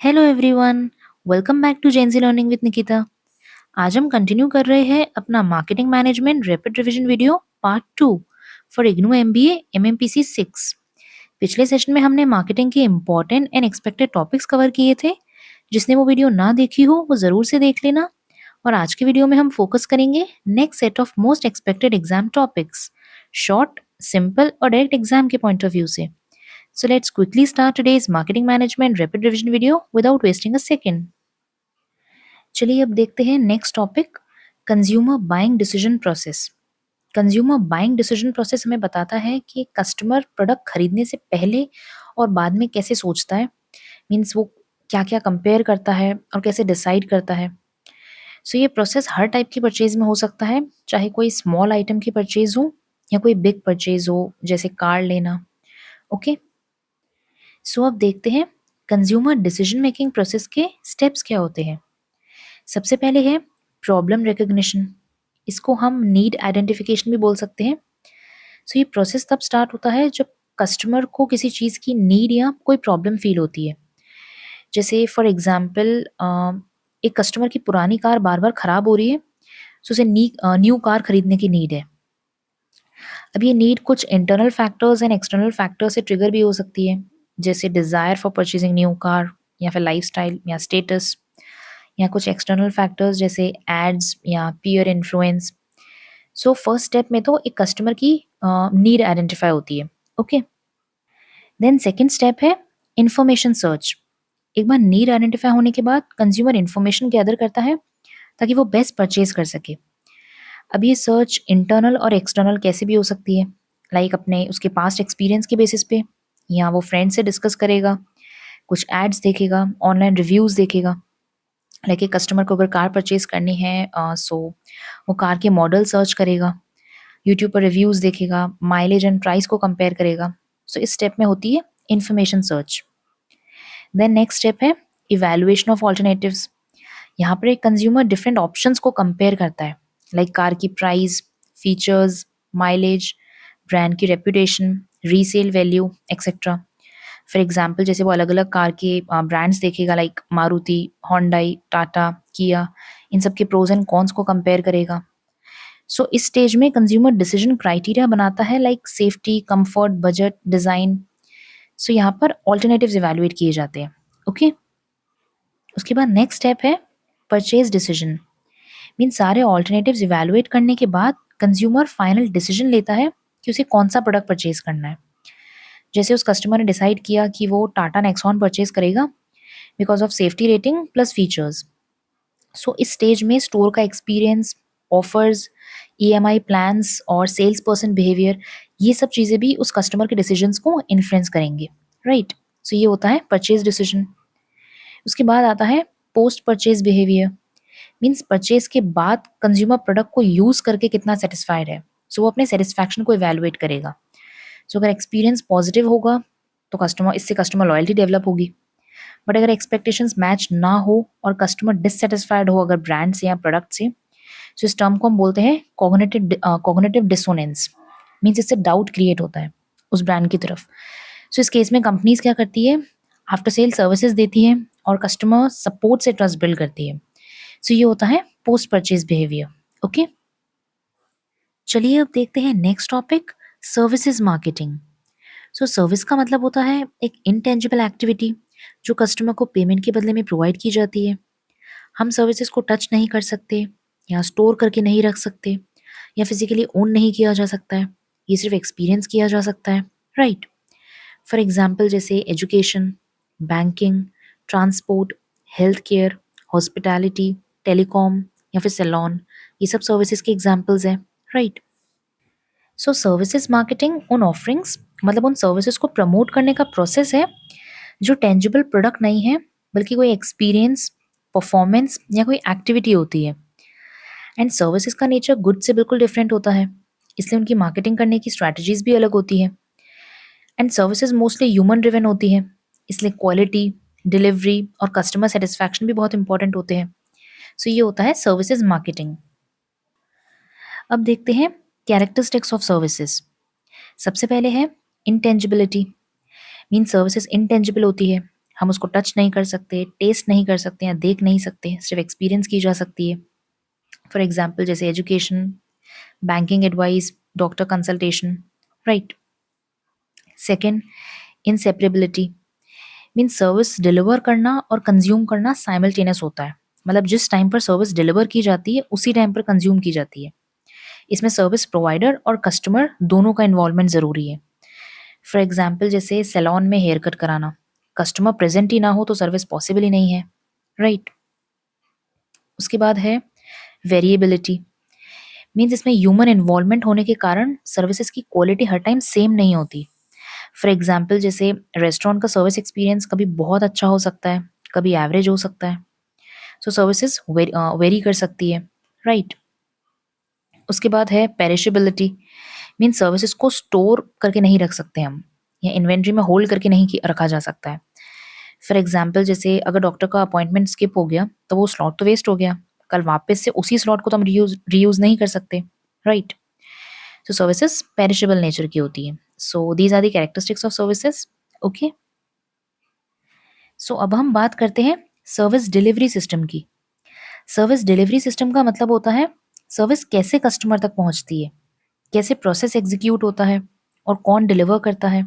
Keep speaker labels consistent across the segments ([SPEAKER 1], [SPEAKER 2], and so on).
[SPEAKER 1] Hello everyone, welcome back to Gen Z learning with Nikita. आज हम continue कर रहे हैं अपना marketing management rapid revision video part 2 for IGNOU MBA MMPC 6। पिछले सेशन में हमने मार्केटिंग के important and expected topics cover किए थे। जिसने वो वीडियो ना देखी हो वो ज़रूर से देख लेना। और आज के वीडियो में हम फोकस करेंगे next set of most expected exam topics, short, simple और डायरेक्ट एग्जाम के पॉइंट ऑफ व्यू से। So let's quickly start today's marketing management rapid revision video without wasting a second. चलिए अब देखते हैं next topic, consumer buying decision process. Consumer buying decision process हमें बताता है कि कस्टमर प्रोडक्ट खरीदने से पहले और बाद में कैसे सोचता है, मीन्स वो क्या क्या कंपेयर करता है और कैसे डिसाइड करता है। सो ये प्रोसेस हर टाइप की परचेज में हो सकता है, चाहे कोई स्मॉल आइटम की परचेज हो या कोई बिग परचेज हो जैसे कार लेना। ओके, सो अब देखते हैं कंज्यूमर डिसीजन मेकिंग प्रोसेस के स्टेप्स क्या होते हैं। सबसे पहले है प्रॉब्लम रिकग्निशन, इसको हम नीड आइडेंटिफिकेशन भी बोल सकते हैं। सो ये प्रोसेस तब स्टार्ट होता है जब कस्टमर को किसी चीज़ की नीड या कोई प्रॉब्लम फील होती है। जैसे फॉर एग्जांपल एक कस्टमर की पुरानी कार बार बार खराब हो रही है, सो उसे न्यू कार खरीदने की नीड है। अब ये नीड कुछ internal factors and external factors से ट्रिगर भी हो सकती है, जैसे desire for purchasing new car या फिर लाइफस्टाइल या स्टेटस, या कुछ एक्सटर्नल फैक्टर्स जैसे एड्स या peer influence. So first step में तो एक कस्टमर की नीड आइडेंटिफाई होती है। ओके, देन सेकेंड स्टेप है इंफॉर्मेशन सर्च। एक बार नीड आइडेंटिफाई होने के बाद कंज्यूमर इंफॉर्मेशन गैदर करता है ताकि वो बेस्ट परचेज कर सके। अब ये सर्च इंटरनल और एक्सटर्नल कैसे भी हो सकती है, लाइक अपने उसके पास्ट एक्सपीरियंस के बेसिस पे, या वो फ्रेंड से डिस्कस करेगा, कुछ एड्स देखेगा, ऑनलाइन रिव्यूज़ देखेगा। लाइक एक कस्टमर को अगर कार परचेज करनी है सो वो कार के मॉडल सर्च करेगा, यूट्यूब पर रिव्यूज़ देखेगा, माइलेज एंड प्राइस को कंपेयर करेगा। सो इस स्टेप में होती है information search. Then next step है इवैल्यूएशन ऑफ ऑल्टरनेटिव्स। यहाँ पर एक कंज्यूमर डिफरेंट ऑप्शंस को कंपेयर करता है, लाइक कार की प्राइस, फीचर्स, माइलेज, ब्रांड की reputation, resale value etcetera. For example जैसे वो अलग अलग कार के ब्रांड्स देखेगा, लाइक मारुति, होंडाई, टाटा, किया, इन सब के प्रोज एंड कॉन्स को कंपेयर करेगा। सो इस स्टेज में कंज्यूमर डिसीजन क्राइटेरिया बनाता है, like safety, comfort, budget, design. So यहाँ पर ऑल्टरनेटिव्स इवैल्यूएट किए जाते हैं। ओके, उसके बाद नेक्स्ट स्टेप है परचेज डिसीजन। मीन सारे ऑल्टरनेटिव्स इवैल्यूएट करने के बाद कंज्यूमर फाइनल डिसीजन लेता है कि उसे कौन सा प्रोडक्ट परचेज करना है। जैसे उस कस्टमर ने डिसाइड किया कि वो टाटा नेक्सॉन परचेज करेगा because of safety rating plus features. So इस स्टेज में स्टोर का एक्सपीरियंस, ऑफर्स, ईएमआई प्लान्स और सेल्स पर्सन बिहेवियर, ये सब चीज़ें भी उस कस्टमर के डिसीजंस को इन्फ्लुएंस करेंगे। राइट, सो ये होता है परचेज डिसीजन। उसके बाद आता है post purchase behaviour. Means purchase के बाद कंज्यूमर प्रोडक्ट को यूज़ करके कितना सेटिस्फाइड है। सो वो अपने सेटिस्फैक्शन को इवैल्यूएट करेगा। सो अगर एक्सपीरियंस पॉजिटिव होगा तो कस्टमर लॉयल्टी डेवलप होगी। बट अगर एक्सपेक्टेशंस मैच ना हो और कस्टमर डिससेटिस्फाइड हो अगर ब्रांड से या प्रोडक्ट से, तो इस टर्म को हम बोलते हैं कॉग्निटिव डिसोनेंस। मीन्स इससे डाउट क्रिएट होता है उस ब्रांड की तरफ। सो इस केस में कंपनीज क्या करती है, आफ्टर सेल सर्विसेज देती है और कस्टमर सपोर्ट से ट्रस्ट बिल्ड करती है। सो ये होता है पोस्ट परचेज बिहेवियर। ओके, चलिए अब देखते हैं next topic, services marketing. So service का मतलब होता है एक इनटेंजिबल एक्टिविटी जो कस्टमर को पेमेंट के बदले में प्रोवाइड की जाती है। हम सर्विसेज को टच नहीं कर सकते या स्टोर करके नहीं रख सकते या फिजिकली ओन नहीं किया जा सकता है, ये सिर्फ एक्सपीरियंस किया जा सकता है। राइट, फॉर एग्जाम्पल जैसे education, banking, transport, health care, hospitality, telecom या फिर सैलून, ये सब सर्विसेज के एग्जाम्पल्स हैं। राइट, सो सर्विसेज मार्केटिंग उन ऑफरिंग्स, मतलब उन सर्विसेज को प्रमोट करने का प्रोसेस है जो टेंजिबल प्रोडक्ट नहीं है बल्कि कोई एक्सपीरियंस, परफॉर्मेंस या कोई एक्टिविटी होती है। एंड सर्विसेज का नेचर गुड से बिल्कुल डिफरेंट होता है, इसलिए उनकी मार्केटिंग करने की स्ट्रैटेजीज भी अलग होती है। And services mostly human driven होती है, इसलिए क्वालिटी, डिलीवरी और कस्टमर सेटिस्फैक्शन भी बहुत इंपॉर्टेंट होते हैं। सो ये होता है सर्विसेज मार्केटिंग। अब देखते हैं कैरेक्टरिस्टिक्स ऑफ सर्विसेज। सबसे पहले है इंटेंजिबिलिटी। मीन सर्विसेज इंटेंजिबल होती है, हम उसको टच नहीं कर सकते, टेस्ट नहीं कर सकते या देख नहीं सकते, सिर्फ एक्सपीरियंस की जा सकती है। फॉर एग्जाम्पल जैसे education, banking advice, doctor consultation, right. Second, inseparability means service deliver करना और कंज्यूम करना साइमल्टेनियस होता है। मतलब जिस टाइम पर सर्विस डिलीवर की जाती है उसी टाइम पर कंज्यूम की जाती है। इसमें सर्विस प्रोवाइडर और कस्टमर दोनों का इन्वॉल्वमेंट ज़रूरी है। फॉर एग्जाम्पल जैसे सैलून में हेयर कट कराना, कस्टमर प्रेजेंट ही ना हो तो सर्विस पॉसिबल ही नहीं है, राइट। उसके बाद है वेरिएबिलिटी मीन्स इसमें ह्यूमन इन्वॉल्वमेंट होने के कारण सर्विसेज की क्वालिटी हर टाइम सेम नहीं होती। फॉर एग्जाम्पल जैसे रेस्टोरेंट का सर्विस एक्सपीरियंस कभी बहुत अच्छा हो सकता है, कभी एवरेज हो सकता है। सो सर्विसेज वेरी कर सकती है, राइट। उसके बाद है पेरिशेबिलिटी मीन्स सर्विसेज को स्टोर करके नहीं रख सकते हम, या इन्वेंट्री में होल्ड करके नहीं रखा जा सकता है। फॉर एग्जाम्पल जैसे अगर डॉक्टर का अपॉइंटमेंट स्किप हो गया तो वो स्लॉट तो वेस्ट हो गया, कल वापस से उसी स्लॉट को तो हम रीयूज नहीं कर सकते, right. So services perishable nature की होती है। So these are the characteristics of services, okay. So अब हम बात करते हैं सर्विस डिलीवरी सिस्टम की। सर्विस डिलीवरी सिस्टम का मतलब होता है सर्विस कैसे कस्टमर तक पहुंचती है, कैसे प्रोसेस एग्जीक्यूट होता है और कौन डिलीवर करता है।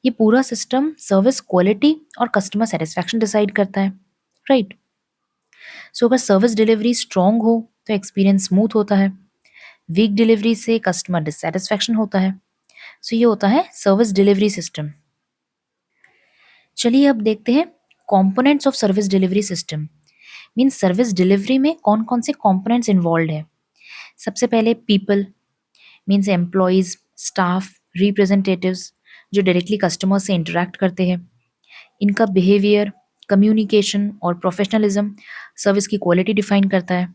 [SPEAKER 1] ये पूरा सिस्टम सर्विस क्वालिटी और कस्टमर सेटिस्फैक्शन डिसाइड करता है, राइट। सो अगर सर्विस डिलीवरी स्ट्रांग हो तो एक्सपीरियंस स्मूथ होता है, वीक डिलीवरी से कस्टमर डिससेटिस्फैक्शन होता है। सो ये होता है सर्विस डिलीवरी सिस्टम। चलिए अब देखते हैं components of service delivery system. Means service delivery में कौन कौन से कंपोनेंट्स इन्वॉल्व है। सबसे पहले people means employees, staff, representatives जो डायरेक्टली कस्टमर से इंटरेक्ट करते हैं। इनका बिहेवियर, कम्युनिकेशन और प्रोफेशनलिज्म सर्विस की क्वालिटी डिफाइन करता है।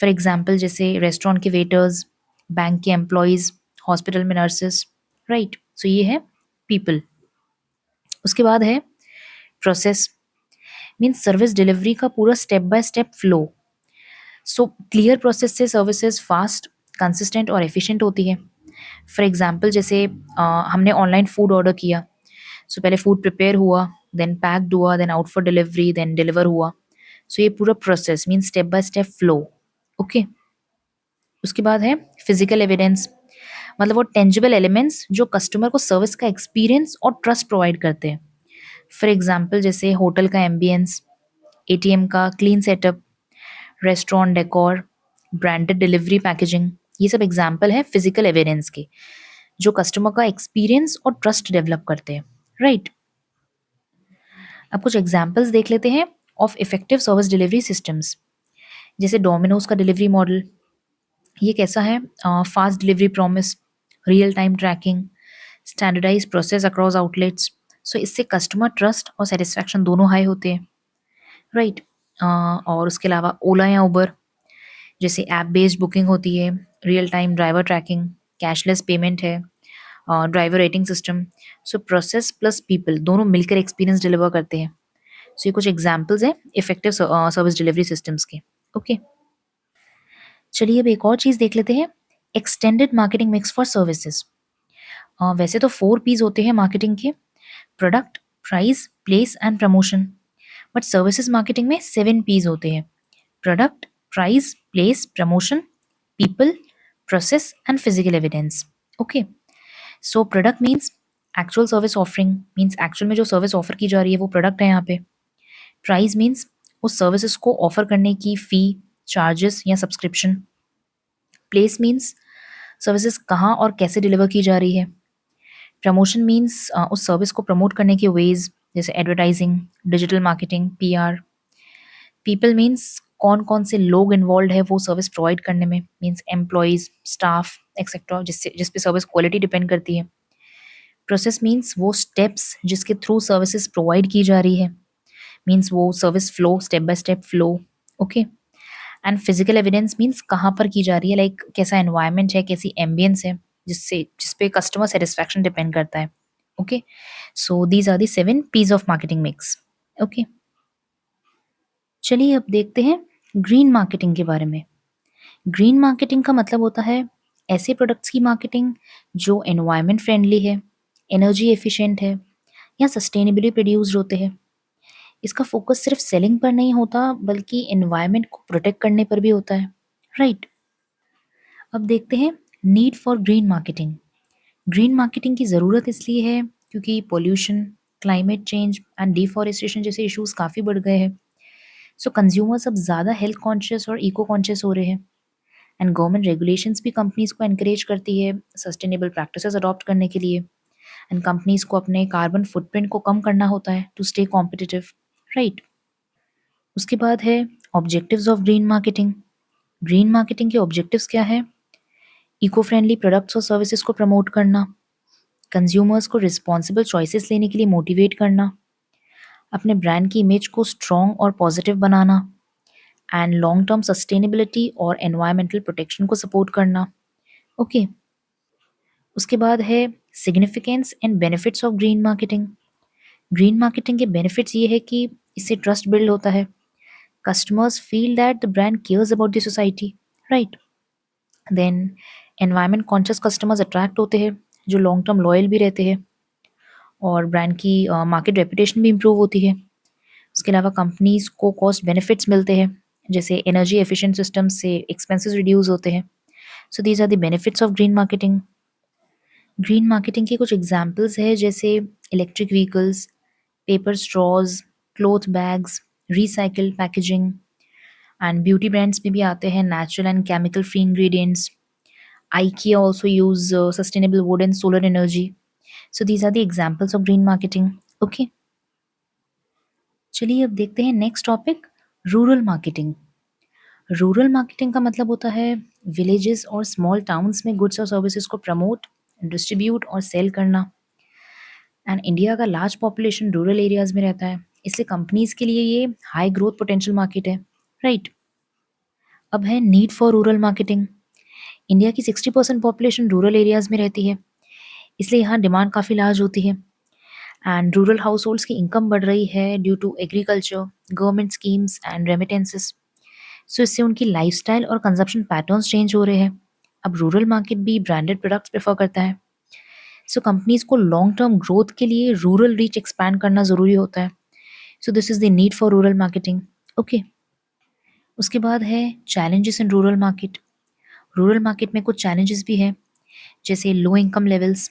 [SPEAKER 1] फॉर एग्जाम्पल जैसे रेस्टोरेंट के वेटर्स, बैंक के एम्प्लॉयज, हॉस्पिटल में नर्सेस, राइट। सो ये है पीपल। उसके बाद है प्रोसेस मीन्स सर्विस डिलीवरी का पूरा step by step flow. So clear process से सर्विसेज फास्ट, कंसिस्टेंट और एफिशिएंट होती है। फॉर एग्जाम्पल जैसे हमने ऑनलाइन फूड ऑर्डर किया, सो पहले फूड प्रिपेयर हुआ, देन पैक्ड हुआ, then out for delivery, then deliver हुआ। सो ये पूरा process means step by step flow, okay. उसके बाद है फिजिकल एविडेंस, मतलब वो टेंजिबल एलिमेंट्स जो कस्टमर को सर्विस का एक्सपीरियंस और ट्रस्ट प्रोवाइड करते हैं। फॉर एग्जाम्पल जैसे होटल का एम्बियंस, एटीएम का clean setup, restaurant decor, branded delivery packaging, ये सब एग्जाम्पल है फिजिकल एविडेंस के जो कस्टमर का एक्सपीरियंस और ट्रस्ट डेवलप करते हैं, राइट। अब कुछ एग्जाम्पल्स देख लेते हैं of effective service delivery systems. जैसे डोमिनोज का डिलीवरी मॉडल, ये कैसा है, fast delivery promise, real time tracking, standardise process across outlets. So इससे कस्टमर ट्रस्ट और सेटिस्फैक्शन दोनों हाई होते हैं, राइट। और उसके अलावा ओला या उबर जैसे ऐप बेस्ड बुकिंग होती है, real time driver tracking, cashless payment है, driver rating system. So process plus people दोनों मिलकर एक्सपीरियंस डिलीवर करते हैं। सो ये कुछ एग्जाम्पल्स हैं इफेक्टिव सर्विस डिलीवरी सिस्टम्स के, ओके। चलिए अब एक और चीज़ देख लेते हैं, extended marketing mix for services. वैसे तो 4 पीज होते हैं मार्केटिंग के, product, price, place and promotion. But services marketing में 7 पीज होते हैं, product, price, place, promotion, people, process and physical evidence, okay. So product means actual service offering, means actual में जो सर्विस ऑफर की जा रही है वो प्रोडक्ट है यहाँ पे। प्राइस मीन्स उस सर्विसेज को ऑफर करने की फी, चार्जेस या सब्सक्रिप्शन। प्लेस मीन्स सर्विसेज कहाँ और कैसे डिलीवर की जा रही है। प्रमोशन मीन्स उस सर्विस को प्रमोट करने के वेज जैसे advertising, digital marketing, PR. People means कौन कौन से लोग इन्वॉल्व है वो सर्विस प्रोवाइड करने में, मीन्स एम्प्लॉयज, स्टाफ एक्सेट्रा, जिस पे सर्विस क्वालिटी डिपेंड करती है। प्रोसेस मीन्स वो स्टेप्स जिसके थ्रू सर्विसेज प्रोवाइड की जा रही है, मीन्स वो service flow, step by step flow, okay. And physical evidence means कहाँ पर की जा रही है, लाइक कैसा एनवायरनमेंट है, कैसी एम्बियंस है, जिसपे कस्टमर सेटिस्फैक्शन डिपेंड करता है, okay. So these are the 7 Ps of marketing mix, okay. चलिए अब देखते हैं ग्रीन मार्केटिंग के बारे में। ग्रीन मार्केटिंग का मतलब होता है ऐसे प्रोडक्ट्स की मार्केटिंग जो एनवायरनमेंट फ्रेंडली है, एनर्जी एफिशिएंट है या सस्टेनेबली प्रोड्यूस्ड होते हैं। इसका फोकस सिर्फ सेलिंग पर नहीं होता बल्कि एनवायरनमेंट को प्रोटेक्ट करने पर भी होता है, राइट। अब देखते हैं need for green marketing. Green marketing की ज़रूरत इसलिए है क्योंकि pollution, climate change and deforestation जैसे इश्यूज काफ़ी बढ़ गए हैं। सो कंज्यूमर्स अब ज़्यादा हेल्थ कॉन्शियस और इको कॉन्शियस हो रहे हैं। एंड गवर्नमेंट रेगुलेशंस भी कंपनीज को एनकरेज करती है सस्टेनेबल प्रैक्टिसेस अडॉप्ट करने के लिए। एंड कंपनीज को अपने कार्बन फुटप्रिंट को कम करना होता है टू स्टे कॉम्पिटिटिव, राइट। उसके बाद है objectives of green marketing. Green marketing के ऑब्जेक्टिव्स क्या है? इको फ्रेंडली प्रोडक्ट्स और सर्विसेज को प्रमोट करना, कंज्यूमर्स को रिस्पॉन्सिबल चॉइसेस लेने के लिए मोटिवेट करना, अपने ब्रांड की इमेज को स्ट्रॉन्ग और पॉजिटिव बनाना, एंड लॉन्ग टर्म सस्टेनेबिलिटी और एनवायरमेंटल प्रोटेक्शन को सपोर्ट करना। ओके। उसके बाद है significance and benefits of green marketing. Green marketing के बेनिफिट्स ये है कि इससे ट्रस्ट बिल्ड होता है, customers feel that the brand cares about the society, right. Then environment conscious customers attract होते हैं जो लॉन्ग टर्म लॉयल भी रहते हैं, और ब्रांड की मार्केट रेपुटेशन भी इम्प्रूव होती है। उसके अलावा कंपनीज को कॉस्ट बेनिफिट्स मिलते हैं, जैसे एनर्जी एफिशिएंट सिस्टम से एक्सपेंसेस रिड्यूस होते हैं। So these are the benefits of green marketing. Green marketing के कुछ एग्जांपल्स है जैसे electric vehicles, paper straws, cloth bags, recycled packaging. And beauty brands में भी आते हैं natural and chemical free ingredients. IKEA also use sustainable wood and solar energy. So these are the examples of green marketing. Okay. चलिए अब देखते हैं next topic, rural marketing. Rural marketing का मतलब होता है विलेजेस और स्मॉल टाउन्स में गुड्स और सर्विसेज को प्रमोट, डिस्ट्रीब्यूट और सेल करना। एंड इंडिया का लार्ज पॉपुलेशन रूरल एरियाज में रहता है, इसलिए कंपनीज के लिए ये हाई ग्रोथ पोटेंशियल मार्केट है, राइट। अब है need for rural marketing. India की 60% पॉपुलेशन रूरल एरियाज में रहती है, इसलिए यहाँ डिमांड काफ़ी लार्ज होती है। एंड रूरल हाउस होल्ड्स की इनकम बढ़ रही है due to agriculture, government schemes and remittances. So इससे उनकी लाइफस्टाइल और कंजप्शन पैटर्न्स चेंज हो रहे हैं। अब रूरल मार्केट भी ब्रांडेड प्रोडक्ट्स प्रेफर करता है। सो कंपनीज को लॉन्ग टर्म ग्रोथ के लिए रूरल रीच एक्सपैंड करना ज़रूरी होता है। So this is the need for rural marketing. Okay. उसके बाद है challenges in rural market. Rural market में कुछ चैलेंजेस भी हैं, जैसे low income levels,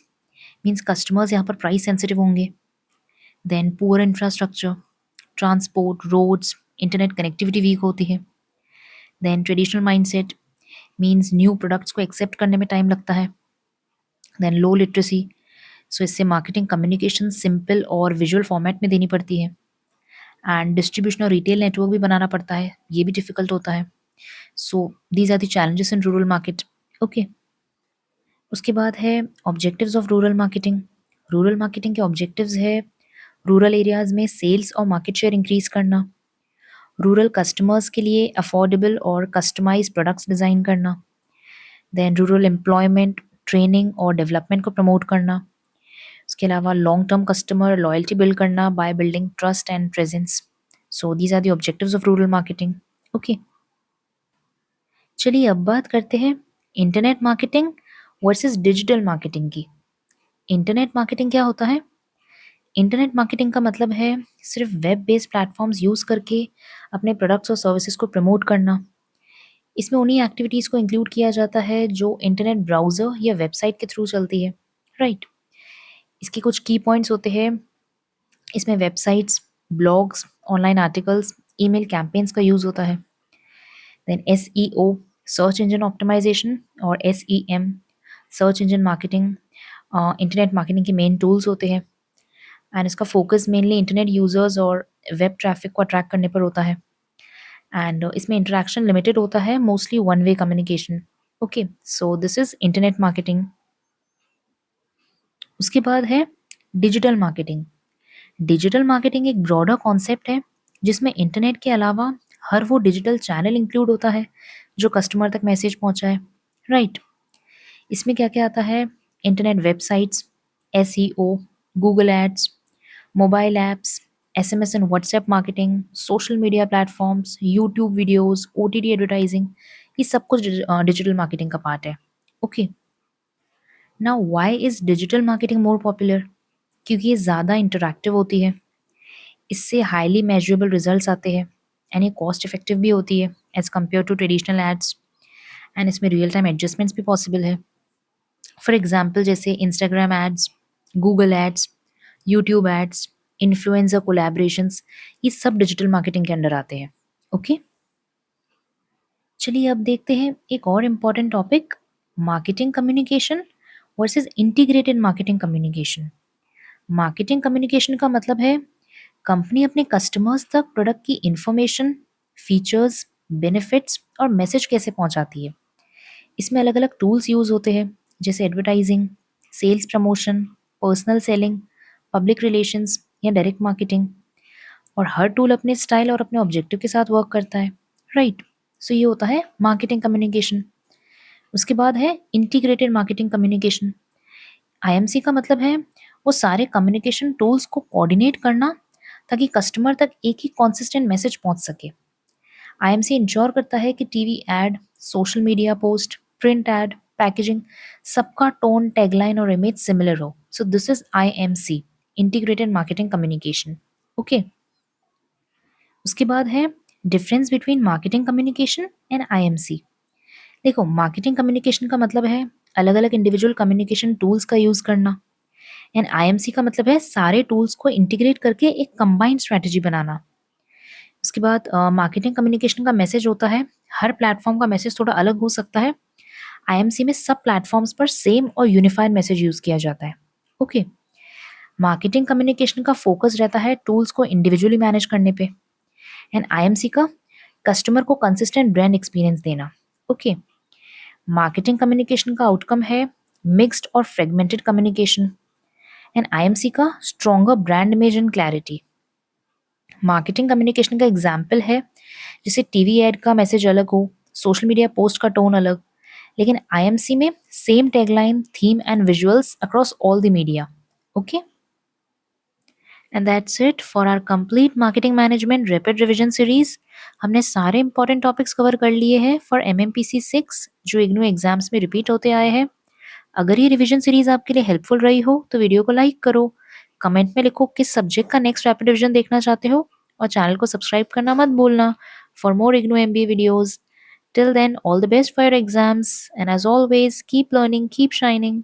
[SPEAKER 1] means customers यहाँ पर प्राइस सेंसिटिव होंगे। Then poor infrastructure, transport, roads, internet connectivity weak होती है। Then traditional mindset, means new products को एक्सेप्ट करने में टाइम लगता है। देन लो लिटरेसी, सो इससे मार्केटिंग कम्युनिकेशन सिंपल और विजुअल फॉर्मेट में देनी पड़ती है। एंड डिस्ट्रीब्यूशन और रिटेल नेटवर्क भी बनाना पड़ता है, ये भी डिफिकल्ट होता है। So these are the challenges in rural market. Okay. उसके बाद है objectives of rural marketing. Rural marketing के ऑब्जेक्टिव्स है रूरल एरियाज में सेल्स और मार्केट शेयर इंक्रीज करना, रूरल कस्टमर्स के लिए अफोर्डेबल और कस्टमाइज प्रोडक्ट्स डिज़ाइन करना, देन रूरल एम्प्लॉयमेंट, ट्रेनिंग और डेवलपमेंट को प्रमोट करना। उसके अलावा long term customer loyalty build करना by building trust and presence. So these are the objectives of rural marketing. Okay. चलिए अब बात करते हैं internet marketing versus digital marketing की। इंटरनेट मार्केटिंग क्या होता है? इंटरनेट मार्केटिंग का मतलब है सिर्फ वेब बेस्ड प्लेटफॉर्म्स यूज़ करके अपने प्रोडक्ट्स और सर्विसेज को प्रमोट करना। इसमें उन्हीं एक्टिविटीज़ को इंक्लूड किया जाता है जो इंटरनेट ब्राउज़र या वेबसाइट के थ्रू चलती है, राइट। इसके कुछ की पॉइंट्स होते हैं, इसमें websites, blogs, online articles, email campaigns का यूज़ होता है। Then SEO, search engine optimisation, और SEM, search engine marketing, internet marketing के मेन टूल्स होते हैं। एंड इसका फोकस मेनली इंटरनेट यूजर्स और वेब ट्रैफिक को अट्रैक्ट करने पर होता है। एंड इसमें इंटरेक्शन लिमिटेड होता है, mostly one way communication. Okay, so this is internet marketing. उसके बाद है डिजिटल मार्केटिंग। डिजिटल मार्केटिंग एक ब्रॉडर कॉन्सेप्ट है जिसमें इंटरनेट के अलावा हर वो डिजिटल चैनल इंक्लूड होता है जो कस्टमर तक मैसेज पहुंचाए, राइट। इसमें क्या क्या आता है? Internet websites, SEO, Google ads, mobile apps, SMS and WhatsApp marketing, social media platforms, YouTube videos, OTT advertising, ये सब कुछ डिजिटल मार्केटिंग का पार्ट है। Okay. Now why is digital marketing more popular? क्योंकि ये ज़्यादा इंटरैक्टिव होती है, इससे हाईली मेजरेबल रिजल्ट्स आते हैं एंड ये कॉस्ट इफेक्टिव भी होती है as compared to traditional ads and इसमें रियल टाइम एडजस्टमेंट्स भी पॉसिबल है। फॉर एग्जाम्पल जैसे Instagram ads, Google ads, YouTube ads, influencer collaborations, ये सब डिजिटल मार्केटिंग के अंडर आते हैं। ओके, चलिए अब देखते हैं एक और important topic, marketing communication versus integrated marketing communication. Marketing communication का मतलब है कंपनी अपने कस्टमर्स तक प्रोडक्ट की इंफॉर्मेशन, फीचर्स, बेनिफिट्स और मैसेज कैसे पहुंचाती है। इसमें अलग अलग टूल्स यूज होते हैं जैसे advertising, sales promotion, personal selling, public relations या डायरेक्ट मार्केटिंग, और हर टूल अपने स्टाइल और अपने ऑब्जेक्टिव के साथ वर्क करता है, राइट। सो ये होता है मार्केटिंग कम्युनिकेशन। उसके बाद है इंटीग्रेटेड मार्केटिंग कम्युनिकेशन। आईएमसी का मतलब है वो सारे कम्युनिकेशन टूल्स को कोऑर्डिनेट करना ताकि कस्टमर तक एक ही कॉन्सिस्टेंट मैसेज पहुंच सके। आईएमसी इंश्योर करता है कि TV ad, social media post, print ad, packaging, सबका टोन, टैगलाइन और इमेज सिमिलर हो। So this is IMC, integrated marketing communication. Okay, उसके बाद है difference between marketing communication and IMC. देखो, मार्केटिंग कम्युनिकेशन का मतलब है अलग अलग इंडिविजुअल कम्युनिकेशन टूल्स का यूज करना एंड आईएमसी का मतलब है सारे टूल्स को इंटीग्रेट करके एक कंबाइंड स्ट्रेटजी बनाना। उसके बाद मार्केटिंग कम्युनिकेशन का मैसेज होता है, हर प्लेटफॉर्म का मैसेज थोड़ा अलग हो सकता है। आईएमसी में सब प्लेटफॉर्म्स पर सेम और यूनिफाइड मैसेज यूज किया जाता है। ओके, मार्केटिंग कम्युनिकेशन का फोकस रहता है टूल्स को इंडिविजुअली मैनेज करने पे एंड आईएमसी का कस्टमर को कंसिस्टेंट ब्रांड एक्सपीरियंस देना। ओके, मार्केटिंग कम्युनिकेशन का आउटकम है मिक्स्ड और फ्रेगमेंटेड कम्युनिकेशन एंड आईएमसी का stronger brand image and clarity. Marketing communication का एग्जाम्पल है जैसे टीवी एड का मैसेज अलग हो, सोशल मीडिया पोस्ट का टोन अलग, लेकिन आईएमसी में same tagline, theme and visuals across all the media. Okay, and that's it for our complete marketing management rapid revision series. हमने सारे इंपॉर्टेंट टॉपिक्स कवर कर लिए हैं फॉर एमएमपीसी 6 जो इग्नू एग्जाम्स में रिपीट होते आए हैं। अगर ये रिवीजन सीरीज आपके लिए हेल्पफुल रही हो तो वीडियो को लाइक करो, कमेंट में लिखो किस सब्जेक्ट का नेक्स्ट रैपिड रिवीजन देखना चाहते हो, और चैनल को सब्सक्राइब करना मत भूलना for more IGNOU MBA videos. Till then, all the best for your exams, and as always, keep learning, keep shining.